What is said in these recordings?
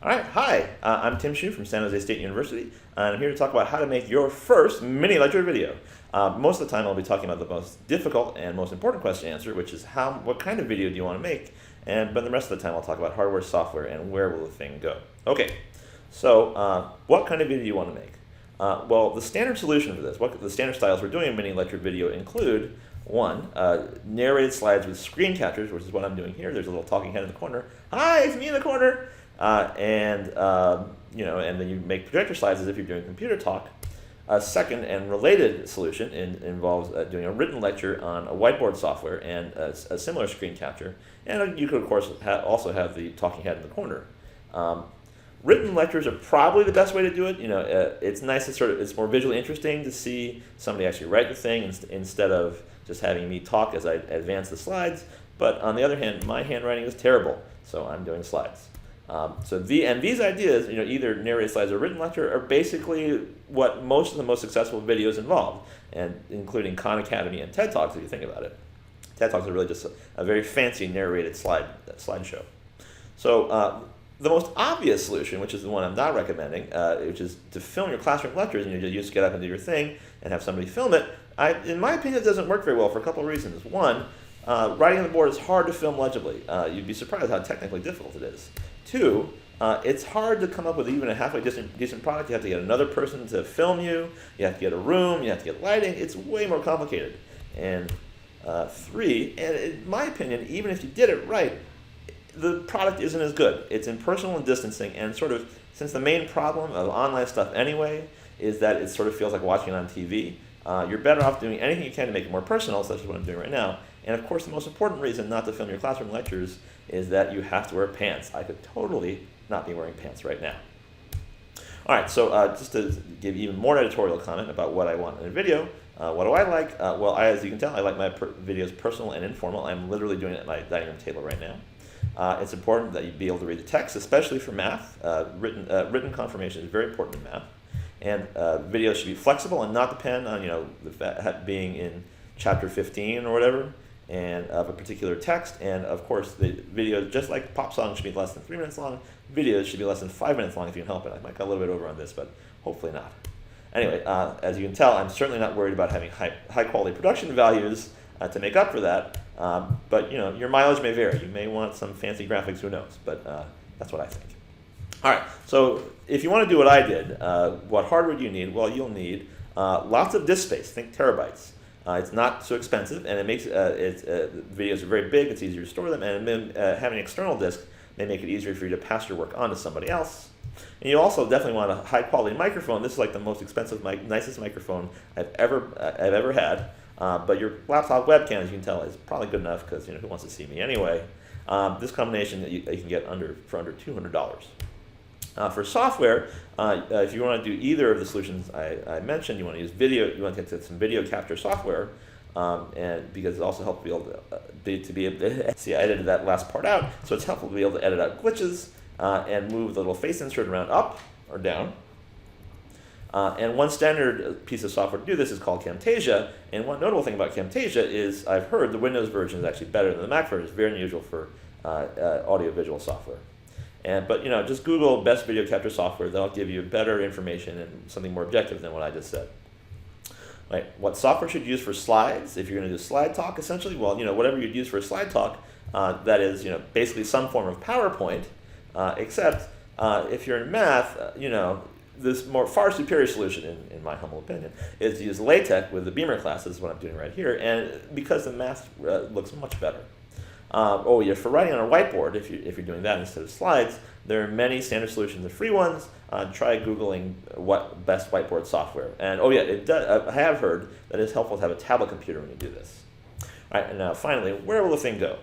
All right, hi, I'm Tim Hsu from San Jose State University, and I'm here to talk about how to make your first mini lecture video. Most of the time I'll be talking about the most difficult and most important question to answer, which is what kind of video do you want to make? But the rest of the time I'll talk about hardware, software, and where will the thing go. Okay, so what kind of video do you want to make? Well, the standard solution for this, what the standard styles we're doing in mini lecture video include, one, narrated slides with screen captures, which is what I'm doing here. There's a little talking head in the corner. Hi, it's me in the corner. And then you make projector slides as if you're doing computer talk. A second and related solution involves doing a written lecture on a whiteboard software and a similar screen capture. And you could, of course, also have the talking head in the corner. Written lectures are probably the best way to do it. It's nice to it's more visually interesting to see somebody actually write the thing instead of just having me talk as I advance the slides. But on the other hand, my handwriting is terrible, so I'm doing slides. These ideas, either narrated slides or written lecture, are basically what most of the most successful videos involve, and including Khan Academy and TED Talks, if you think about it. TED Talks are really just a very fancy narrated slideshow. So the most obvious solution, which is the one I'm not recommending, which is to film your classroom lectures, and you just get up and do your thing and have somebody film it. In my opinion, it doesn't work very well for a couple of reasons. One, writing on the board is hard to film legibly. You'd be surprised how technically difficult it is. Two, it's hard to come up with even a halfway decent product. You have to get another person to film you. You have to get a room. You have to get lighting. It's way more complicated. And three, and in my opinion, even if you did it right, the product isn't as good. It's impersonal and distancing, and since the main problem of online stuff anyway is that it sort of feels like watching it on TV, you're better off doing anything you can to make it more personal, such as what I'm doing right now. And of course, the most important reason not to film your classroom lectures is that you have to wear pants. I could totally not be wearing pants right now. All right, so just to give even more editorial comment about what I want in a video, what do I like? As you can tell, I like my videos personal and informal. I'm literally doing it at my dining room table right now. It's important that you be able to read the text, especially for math. Written confirmation is very important in math. And videos should be flexible and not depend on being in chapter 15 or whatever, and of a particular text. And of course, the videos, just like pop songs, should be less than 3 minutes long. Videos should be less than 5 minutes long if you can help it. I might go a little bit over on this, but hopefully not. Anyway, as you can tell, I'm certainly not worried about having high quality production values to make up for that. But your mileage may vary. You may want some fancy graphics, who knows? But that's what I think. All right, so if you want to do what I did, what hardware do you need? Well, you'll need lots of disk space. Think terabytes. It's not so expensive, and it makes videos are very big. It's easier to store them, and then having an external disk may make it easier for you to pass your work on to somebody else. And you also definitely want a high-quality microphone. This is like the most expensive, nicest microphone I've ever had. But your laptop webcam, as you can tell, is probably good enough because who wants to see me anyway? This combination you can get for under $200. For software, if you want to do either of the solutions I mentioned, you want to use video. You want to get some video capture software, and because it also helps to be able to see. I edited that last part out, so it's helpful to be able to edit out glitches and move the little face insert around up or down. And one standard piece of software to do this is called Camtasia. And one notable thing about Camtasia is I've heard the Windows version is actually better than the Mac version. It's very unusual for audio-visual software. But just Google best video capture software. That'll give you better information and something more objective than what I just said. Right? What software should you use for slides? If you're going to do slide talk, essentially, well, whatever you'd use for a slide talk, that is, basically some form of PowerPoint. Except if you're in math, this far superior solution, in my humble opinion, is to use LaTeX with the Beamer class. This is what I'm doing right here, and because the math looks much better. For writing on a whiteboard, if you're doing that instead of slides, there are many standard solutions and free ones. Try Googling what best whiteboard software. And I have heard that it's helpful to have a tablet computer when you do this. All right, and now finally, where will the thing go?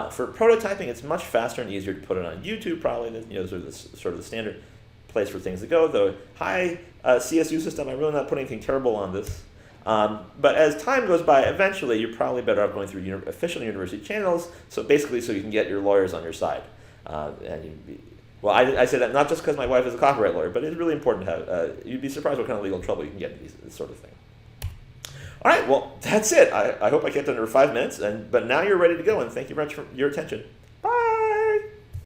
For prototyping, it's much faster and easier to put it on YouTube, probably. Sort of the standard place for things to go. Though, hi, CSU system, I'm really not putting anything terrible on this. But as time goes by, eventually you're probably better off going through official university channels. So basically, so you can get your lawyers on your side. I say that not just because my wife is a copyright lawyer, but it's really important to have. You'd be surprised what kind of legal trouble you can get in this sort of thing. All right, well, that's it. I hope I kept under 5 minutes, but now you're ready to go, and thank you very much for your attention.